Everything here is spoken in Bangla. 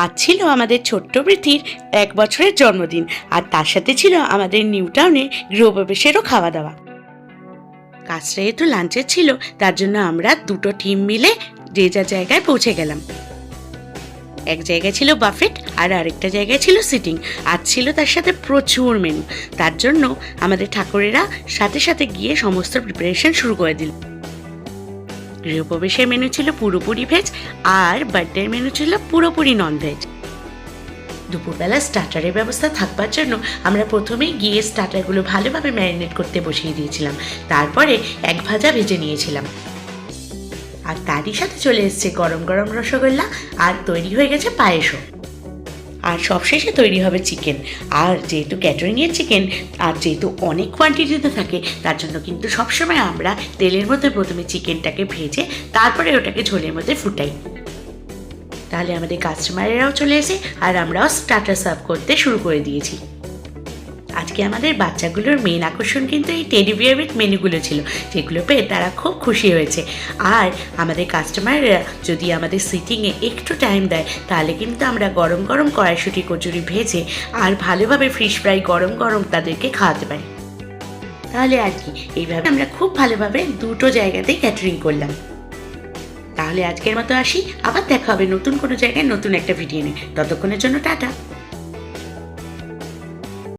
আজ ছিল আমাদের ছোট্ট বৃদ্ধির 1 বছরের জন্মদিন, আর তার সাথে ছিল আমাদের নিউ টাউনে গৃহপ্রবেশেরও খাওয়া দাওয়া। কাজটা যেহেতু লাঞ্চের ছিল, তার জন্য আমরা দুটো টিম মিলে যে যার জায়গায় পৌঁছে গেলাম। এক জায়গায় ছিল বাফেট আর আরেকটা জায়গায় ছিল সিটিং। আজ ছিল তার সাথে প্রচুর মেনু, তার জন্য আমাদের ঠাকুরেরা সাথে সাথে গিয়ে সমস্ত প্রিপারেশন শুরু করে দিল। গৃহপ্রবেশের মেনু ছিল পুরোপুরি ভেজ, আর বার্থডের মেনু ছিল পুরোপুরি নন ভেজ। দুপুরবেলা স্টার্টারের ব্যবস্থা থাকবার জন্য আমরা প্রথমেই গিয়ে স্টার্টারগুলো ভালোভাবে ম্যারিনেট করতে বসিয়ে দিয়েছিলাম, তারপরে এক ভাজা ভেজে নিয়েছিলাম। আর তারই সাথে চলে এসছে গরম গরম রসগোল্লা, আর তৈরি হয়ে গেছে পায়েসও। আর সবশেষে তৈরি হবে চিকেন। আর যেহেতু ক্যাটারিংয়ের চিকেন, আর যেহেতু অনেক কোয়ান্টিটিতে থাকে, তার জন্য কিন্তু সবসময় আমরা তেলের মধ্যে প্রথমে চিকেনটাকে ভেজে তারপরে ওটাকে ঝোলের মধ্যে ফুটাই। তাহলে আমাদের কাস্টমারেরাও চলে এসে আর আমরাও স্টার্টার সার্ভ করতে শুরু করে দিয়েছি। আজকে আমাদের বাচ্চাগুলোর মেন আকর্ষণ কিন্তু এই টেডি বিয়ার উইথ মেনুগুলো ছিল, যেগুলো পেয়ে তারা খুব খুশি হয়েছে। আর আমাদের কাস্টমাররা যদি আমাদের সিটিংয়ে একটু টাইম দেয়, তাহলে কিন্তু আমরা গরম গরম কড়াইশুঁটি কচুরি ভেজে আর ভালোভাবে ফিশ ফ্রাই গরম গরম তাদেরকে খাওয়াতে পারি। তাহলে আর কি, এইভাবে আমরা খুব ভালোভাবে দুটো জায়গাতেই ক্যাটারিং করলাম। তাহলে আজকের মতো আসি, আবার দেখা হবে নতুন কোনো জায়গায় নতুন একটা ভিডিও নিয়ে। ততক্ষণের জন্য টাটা।